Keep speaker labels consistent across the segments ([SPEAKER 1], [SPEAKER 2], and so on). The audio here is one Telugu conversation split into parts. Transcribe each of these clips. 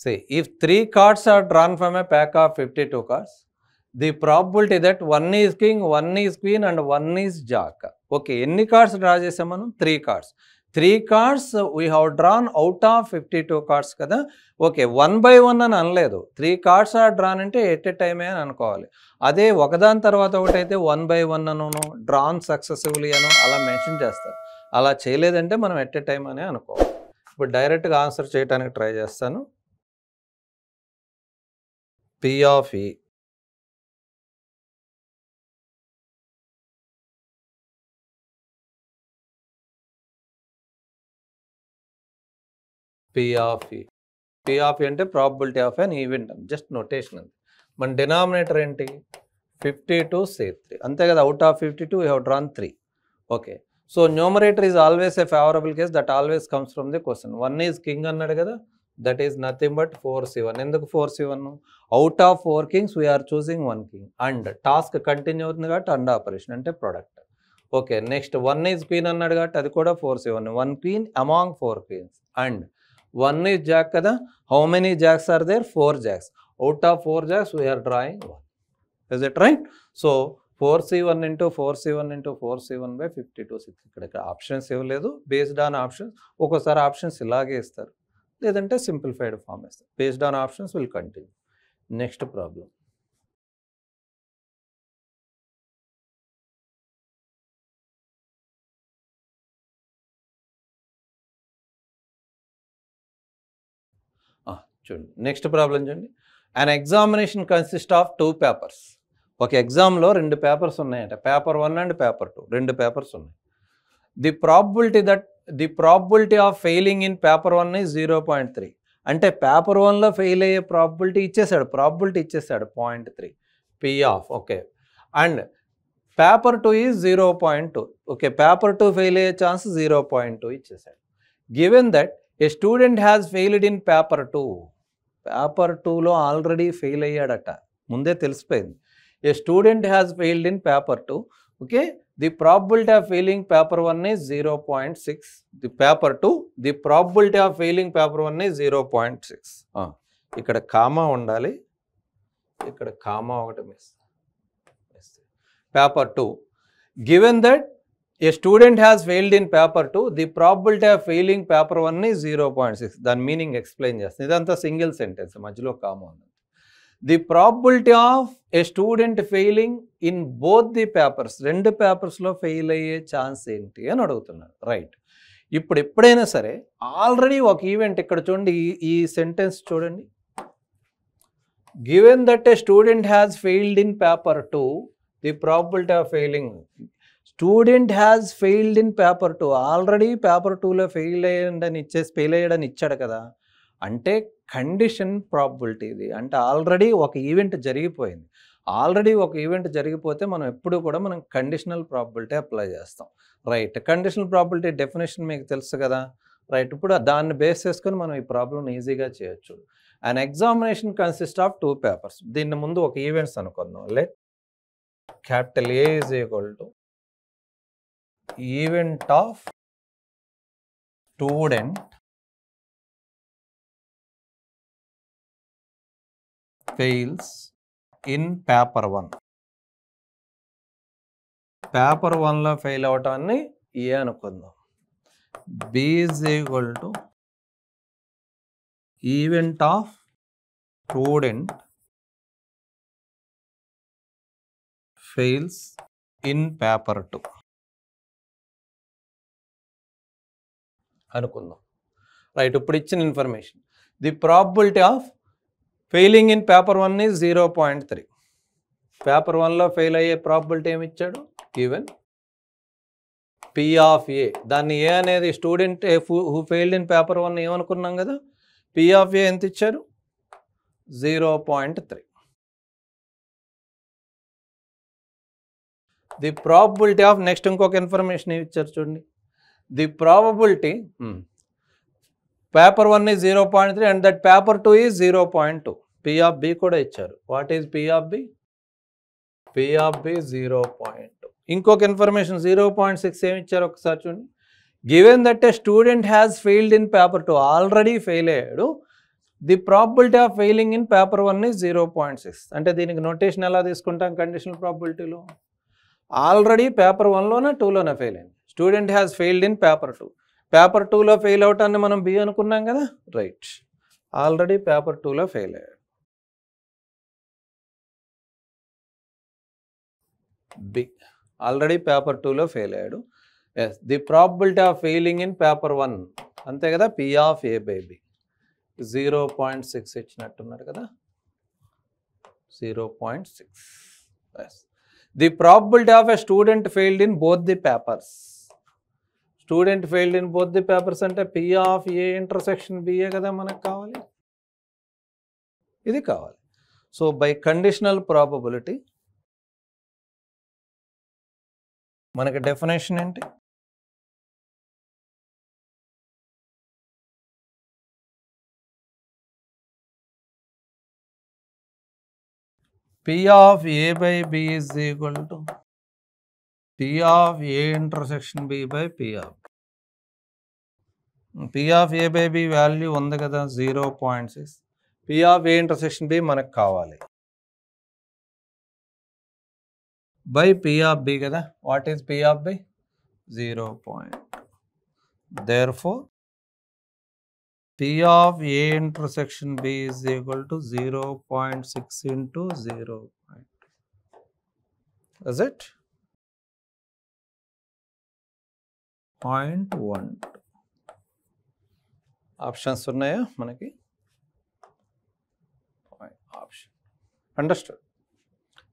[SPEAKER 1] See, if 3 cards are drawn from a pack of 52 cards, the probability that 1 is king, 1 is queen and 1 is jack. Okay, ఎన్ని cards draw చేసాం మనం? 3 cards. 3 cards we have drawn out of 52 cards కదా. ఓకే, 1 by 1 అని అనలేదు. 3 cards are drawn అంటే ఎట్ ఎ టైమే అని అనుకోవాలి. అదే ఒకదాని తర్వాత ఒకటైతే 1 by 1 అను డ్రాన్ సక్సెసివ్లీ అను అలా మెన్షన్ చేస్తారు. అలా చేయలేదంటే మనం ఎట్ ఎ టైం అనే అనుకోవాలి. ఇప్పుడు డైరెక్ట్గా ఆన్సర్ చేయడానికి ట్రై చేస్తాను. P of E P of E. P of E అంటే ప్రాబబిలిటీ ఆఫ్ అన్ ఈవెంట్ అని జస్ట్ నోటేషన్ అండి. మన డినామినేటర్ ఏంటి? 52 say 3 అంతే కదా. Out of 52 we have drawn 3. Okay, so numerator is always a favourable case that always comes from the question. 1 is king అన్నాడు కదా, that is nothing but 4C1. ఎందుకు 4C1? Out of 4 kings we are choosing 1 king and task continue అవుతుంది కాబట్టి అండ్ ఆపరేషన్ అంటే product. Okay, next 1 is queen అన్నాడు కాబట్టి అది కూడా 4C1. 1 queen among 4 queens and 1 is jack కదా. How many jacks are there? 4 jacks. Out of 4 jacks we're drawing 1. Is it right? So 4C1 into 4C1 into 4C1 by 52. ఇక్కడ ఆప్షన్స్ ఇవ్వలేదు, బేస్డ్ ఆన్ ఆప్షన్స్. ఒక్కోసారి ఆప్షన్స్ ఇలాగే ఇస్తారు, లేదంటే సింప్లిఫైడ్ ఫామ్ ఇస్తారు. Based on options will continue. Next problem. చూడండి, నెక్స్ట్ ప్రాబ్లం చూడండి. అన్ ఎగ్జామినేషన్ కన్సిస్ట్ ఆఫ్ 2 పేపర్స్. ఒక ఎగ్జామ్లో 2 పేపర్స్ ఉన్నాయంట. పేపర్ 1 అండ్ పేపర్ 2 2 పేపర్స్ ఉన్నాయి. The probability of failing in paper 1 is 0.3. అంటే పేపర్ 1లో ఫెయిల్ అయ్యే ప్రాబబిలిటీ ఇచ్చేసాడు, 0.3 P of. Okay, and paper 2 is 0.2. Okay, paper 2 fail అయ్యే ఛాన్స్ 0.2 ఇచ్చేసాడు. Given that a student has failed in paper 2. Paper 2లో ఆల్రెడీ ఫెయిల్ అయ్యాడట, ముందే తెలిసిపోయింది. A student has failed in paper 2. Okay, the probability of failing paper 1 is 0.6. The paper 2, the probability of failing paper 1 is 0.6. ఇక్కడ కామా ఉండాలి, ఇక్కడ కామా ఒకటి miss. Paper 2, given that a student has failed in paper 2, the probability of failing paper 1 is 0.6. దాని మీనింగ్ ఎక్స్ప్లెయిన్ చేస్తుంది. ఇదంతా సింగిల్ సెంటెన్స్, మధ్యలో కామా ఉంది. The probability of a student failing in both the papers. 2 పేపర్స్లో ఫెయిల్ అయ్యే ఛాన్స్ ఏంటి అని అడుగుతున్నాడు. రైట్, ఇప్పుడు ఎప్పుడైనా సరే ఆల్రెడీ ఒక ఈవెంట్ ఇక్కడ చూడండి, ఈ సెంటెన్స్ చూడండి. Given that a student has failed in paper 2, the probability of failing. Student has failed in paper 2, already paper 2లో ఫెయిల్ అయ్యాడని ఇచ్చాడు కదా. అంటే కండిషన్ ప్రాబబిలిటీ ఇది. అంటే ఆల్రెడీ ఒక ఈవెంట్ జరిగిపోయింది. ఆల్రెడీ ఒక ఈవెంట్ జరిగిపోతే మనం ఎప్పుడు కూడా మనం కండిషనల్ ప్రాబబిలిటీ అప్లై చేస్తాం. రైట్, కండిషనల్ ప్రాబబిలిటీ డెఫినేషన్ మీకు తెలుసు కదా. రైట్, ఇప్పుడు దాన్ని బేస్ చేసుకొని మనం ఈ ప్రాబ్లం ఈజీగా చేయొచ్చు. And examination consist of 2 papers. దీన్ని ముందు ఒక ఈవెంట్స్ అనుకుందాం. Let capital A is equal to event of student fails in paper 1. Paper 1లో ఫెయిల్ అవటాన్ని ఏ అనుకుందాం. B is equal to event of student fails in paper 2 అనుకుందాం. రైట్, ఇప్పుడు ఇచ్చిన information, the probability of failing in paper 1 is 0.3. పేపర్ 1లో ఫెయిల్ అయ్యే ప్రాబబిలిటీ ఏమి ఇచ్చాడు? Given P of A. దాన్ని ఏ అనేది student who failed in paper 1 ఏమనుకున్నాం కదా. P ఆఫ్ A ఎంత ఇచ్చారు? 0.3. ది ప్రాబబిలిటీ ఆఫ్, నెక్స్ట్ ఇంకొక ఇన్ఫర్మేషన్ ఇచ్చారు చూడండి. The probability paper 1 is 0.3 and that paper 2 is 0.2. P of B కూడా ఇచ్చారు. What is P of B? P of B 0.2. ఇంకొక ఇన్ఫర్మేషన్ 0.6 ఏమి ఇచ్చారు ఒకసారి చూడండి. Given that a student has failed in paper 2, already fail అయ్యాడు. The probability of failing in paper 1 is 0.6. అంటే దీనికి నోటేషన్ ఎలా తీసుకుంటాం కండిషనల్ ప్రాబిలిటీలో? ఆల్రెడీ పేపర్ 1లోనే 2లోనే ఫెయిల్ అయింది. Student has failed in paper 2. Paper 2లో ఫెయిల్ అవటాన్ని మనం బి అనుకున్నాం కదా, రైట్. ఆల్రెడీ పేపర్ 2లో ఫెయిల్ అయ్యాడు. బి ఆల్రెడీ పేపర్ 2లో ఫెయిల్ అయ్యాడు. Yes, the probability of failing in paper 1 అంతే కదా, P of A by B 0.6 ఇచ్చినట్టున్నారు కదా, 0.6. Yes, the probability of a student failed in both the papers. Student failed in both the papers అంటే P of A intersection B A కదా మనకు కావాలి, ఇది కావాలి. సో బై కండిషనల్ ప్రాబబిలిటీ మనకి డెఫినేషన్ ఏంటి? P of A by B is equal to P of A intersection B by P of B. P of A by B value ఉంది కదా 0.6. P of A intersection B మనకు కావాలి by P of B కదా. What is P of B? 0. Therefore, P of A intersection B is equal to 0.6 into 0. Is it? 0.1. Options ఉన్నాయా మనకి? Option. Understood?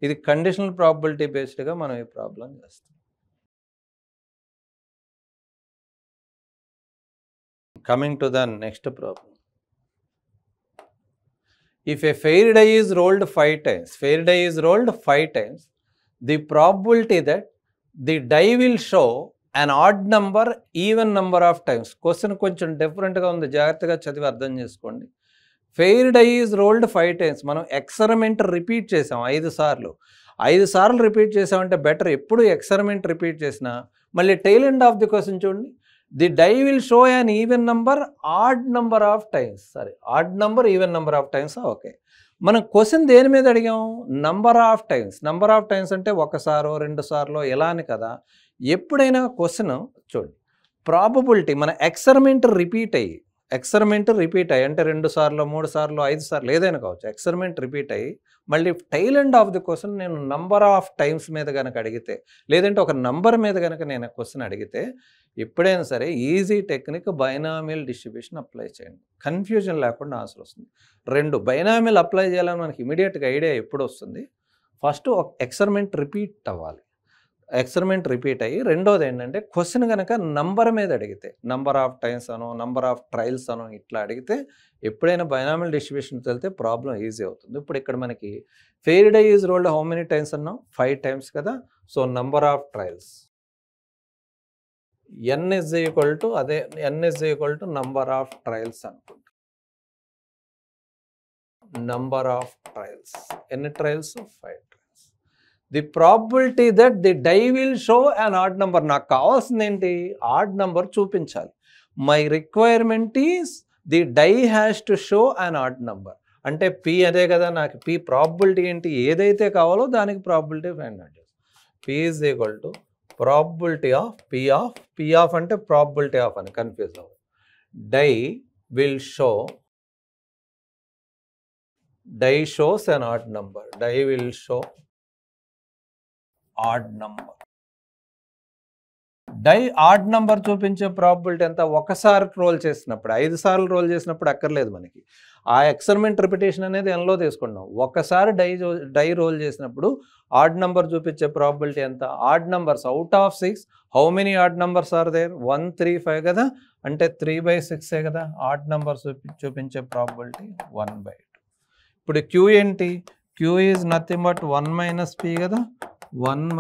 [SPEAKER 1] ఇది కండిషనల్ ప్రాబబిలిటీ బేస్డ్గా మనం ఈ ప్రాబ్లం చేస్తాం. Coming to the next problem. If a fair die is rolled 5 times, the probability that the die will show an odd number, even number of times. Question కొంచెం డిఫరెంట్గా ఉంది, జాగ్రత్తగా చదివి అర్థం చేసుకోండి. Fair die is rolled 5 times. మనం ఎక్స్పెరిమెంట్ రిపీట్ చేసాం 5 సార్లు. 5 సార్లు రిపీట్ చేసామంటే బెటర్. ఎప్పుడు ఎక్స్పెరిమెంట్ రిపీట్ చేసినా మళ్ళీ tail end of the question చూడండి. The die will show an even number, odd number of times. odd number, even number of times. Okay, మనం క్వశ్చన్ దేని మీద అడిగాం? Number of times. Number of times అంటే ఒకసారో 2 సార్లు ఎలా అని కదా. ఎప్పుడైనా క్వశ్చన్ చూడండి, ప్రాబబిలిటీ మన ఎక్స్పెరిమెంట్ రిపీట్ అయ్యి అంటే 2 సార్లు 3 సార్లు 5 సార్లు ఏదైనా కావచ్చు, ఎక్స్పెరిమెంట్ రిపీట్ అయ్యి మళ్ళీ tail end of the question నేను నంబర్ ఆఫ్ టైమ్స్ మీద కనుక అడిగితే, లేదంటే ఒక నంబర్ మీద కనుక నేను క్వశ్చన్ అడిగితే, ఎప్పుడైనా సరే easy technique binomial distribution apply చేయండి. కన్ఫ్యూజన్ లేకుండా ఆన్సర్ వస్తుంది. 2 బైనామియల్ అప్లై చేయాలని మనకి ఇమీడియట్గా ఐడియా ఎప్పుడు వస్తుంది? ఫస్ట్ ఒక ఎక్స్పెరిమెంట్ రిపీట్ అవ్వాలి. ఎక్స్పెరిమెంట్ రిపీట్ అయ్యి రెండోది ఏంటంటే క్వశ్చన్ కనుక నంబర్ మీద అడిగితే, నంబర్ ఆఫ్ టైమ్స్ అనో నంబర్ ఆఫ్ ట్రయల్స్ అనో ఇట్లా అడిగితే ఎప్పుడైనా బైనామియల్ డిస్ట్రిబ్యూషన్కి వెళ్తే ప్రాబ్లం ఈజీ అవుతుంది. ఇప్పుడు ఇక్కడ మనకి fair die is rolled how many times అన్నాం? 5 times కదా. So number of trials n is equal to number of trials అనుకుంటా. నంబర్ ఆఫ్ ట్రయల్స్ ఎన్ని trials? 5 trials. The probability that the die will show an odd number. నాకు కావాల్సింది ఏంటి? ఆడ్ నెంబర్ చూపించాలి. My requirement is the die has to show an odd number. అంటే పి అదే కదా, నాకు పి ప్రాబిలిటీ ఏంటి? ఏదైతే కావాలో దానికి ప్రాబిలిటీ ఫైండ్ అవుట్ చేస్తాం. P is equal to probability of P of అంటే ప్రాబిలిటీ ఆఫ్ అని కన్ఫ్యూజ్ అవ్వదు. Die will show, die shows an odd number. Die will show odd number. Die odd number చూపించే ప్రాబిలిటీ ఎంత? ఒకసారి రోల్ చేసినప్పుడు, 5 సార్లు రోల్ చేసినప్పుడు అక్కర్లేదు మనకి. ఆ ఎక్స్పెరిమెంట్ రిపిటేషన్ అనేది ఎన్లో తీసుకున్నాం. ఒకసారి డై రోల్ చేసినప్పుడు ఆడ్ నెంబర్ చూపించే ప్రాబిలిటీ ఎంత? Odd numbers out of 6 how many odd numbers are there? 1 3 5 కదా, అంటే 3/6 కదా ఆడ్ నెంబర్స్ చూపించే ప్రాబిలిటీ 1/2. ఇప్పుడు క్యూ ఏంటి? Q is nothing but 1 - p కదా, 1 -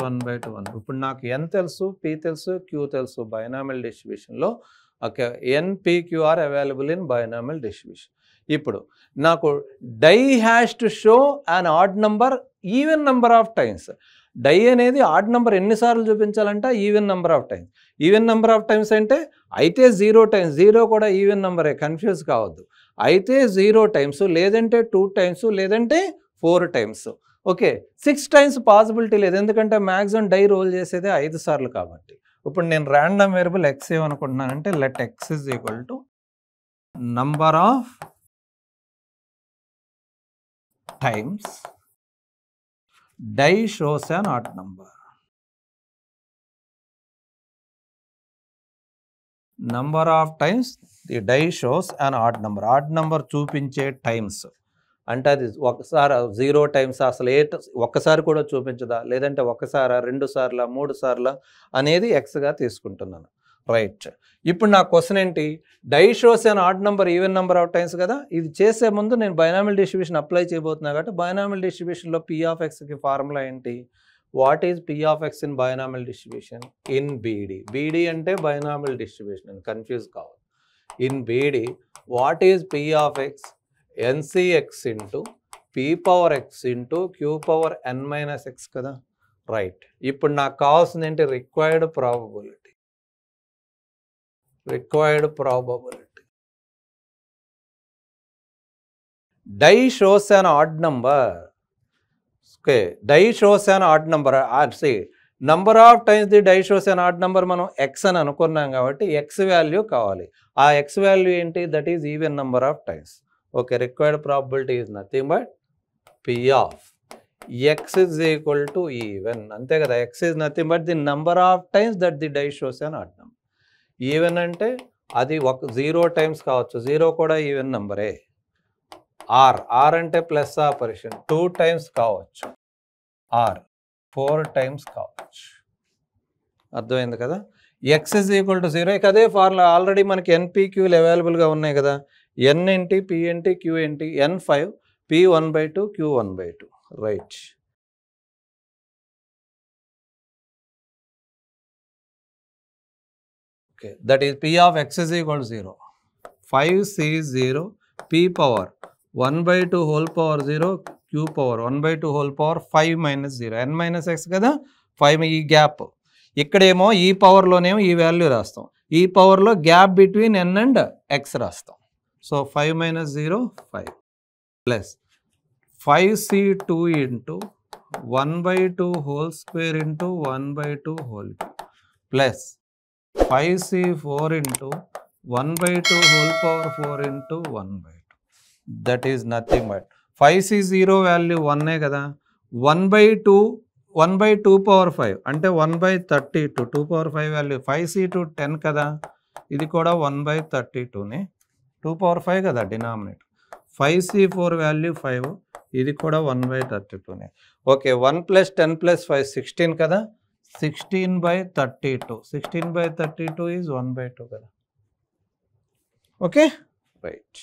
[SPEAKER 1] 1/1. ఇప్పుడు నాకు n తెలుసు, p తెలుసు, q తెలుసు బైనామియల్ డిస్ట్రిబ్యూషన్లో. Okay, n/p/q are available in binomial distribution. ఇప్పుడు నాకు die has to show an odd number even number of times. Die అనేది ఆడ్ నెంబర్ ఎన్నిసార్లు చూపించాలంట? Even number of times. Even number of times అంటే అయితే 0 times. 0 కూడా ఈవెన్ నెంబరే, కన్ఫ్యూజ్ కావద్దు. అయితే 0 టైమ్స్, లేదంటే 2 టైమ్స్, లేదంటే 4 టైమ్స్. ఓకే, 6 టైమ్స్ పాసిబిలిటీ లేదు, ఎందుకంటే మ్యాక్సిమం డై రోల్ చేసేదే 5 సార్లు కాబట్టి. ఇప్పుడు నేను ర్యాండమ్ వేరియబుల్ ఎక్స్ ఏమనుకుంటున్నానంటే let X is equal to number of times die shows an odd number. Number of times the die shows an odd number. Odd number చూపించే టైమ్స్ అంటే అది ఒకసారి 0 టైమ్స్, అసలు ఒక్కసారి కూడా చూపించదా, లేదంటే ఒకసారి 2 సార్ల 3 సార్ల అనేది ఎక్స్గా తీసుకుంటున్నాను. రైట్, ఇప్పుడు నా క్వశ్చన్ ఏంటి, die shows an odd number even number of times కదా. ఇది చేసే ముందు నేను బైనామియల్ డిస్ట్రిబ్యూషన్ అప్లై చేయబోతున్నా కాబట్టి బైనామియల్ డిస్ట్రిబ్యూషన్లో పీ ఆఫ్ ఎక్స్కి ఫార్ములా ఏంటి, what is P of X in binomial distribution in BD. BD అంటే బైనామియల్ డిస్ట్రిబ్యూషన్ అని కన్ఫ్యూజ్ కావాలి. In BD what is P of X n C x into P power X into Q power N minus X కదా. రైట్, ఇప్పుడు నాకు కావాల్సింది ఏంటి, required probability. Die shows an odd number. Okay, die shows an odd number. Number of times the die shows an odd number మనం ఎక్స్ అని అనుకున్నాం కాబట్టి ఎక్స్ వాల్యూ కావాలి. ఆ ఎక్స్ వాల్యూ ఏంటి, that is even number of times. Okay, required probability is nothing but P of X is equal to even. అంతే కదా, X is nothing but the number of times that the die shows an odd number. Even అంటే అది 0 టైమ్స్ కావచ్చు, 0 కూడా ఈవెన్ నెంబరే. ఆర్ అంటే ప్లస్ ఆపరేషన్ 2 టైమ్స్ కావచ్చు, 4 టైమ్స్ కావచ్చు. అర్థమైంది కదా. X is equal to 0. ఇక అదే ఫార్ములా ఆల్రెడీ మనకి ఎన్పీక్యూలు అవైలబుల్గా ఉన్నాయి కదా. ఎన్ ఏంటి, పి ఏంటి, క్యూ ఏంటి, N5 P 1/2 Q 1/2. Right, okay, that is P of X is equal to 0. 5C0 P power 1/2 whole power 0 Q power 1/2 whole power 5 minus 0 N minus X కదా. 5 ఈ గ్యాప్, ఇక్కడేమో ఈ పవర్లోనేమో ఈ వాల్యూ రాస్తాం, ఈ పవర్లో gap between N and X రాస్తాం. So 5 minus 0 5 plus 5C2 into 1/2 whole square into 1/2 whole plus 5C4 into 1/2 whole power 4 into 1/2. That is nothing but 5C0 value 1 కదా. 1/2 పవర్ 5 అంటే 1/32. 2 పవర్ 5 వాల్యూ 5C2 10 కదా, ఇది కూడా 1/32నే. 2 పవర్ 5 కదా డినామినేటర్. 5C4 వాల్యూ 5, ఇది కూడా 1/32నే. ఓకే, 1 + 10 + 5 16 కదా. 16/32. 16/32 ఈజ్ 1/2 కదా. Okay, right.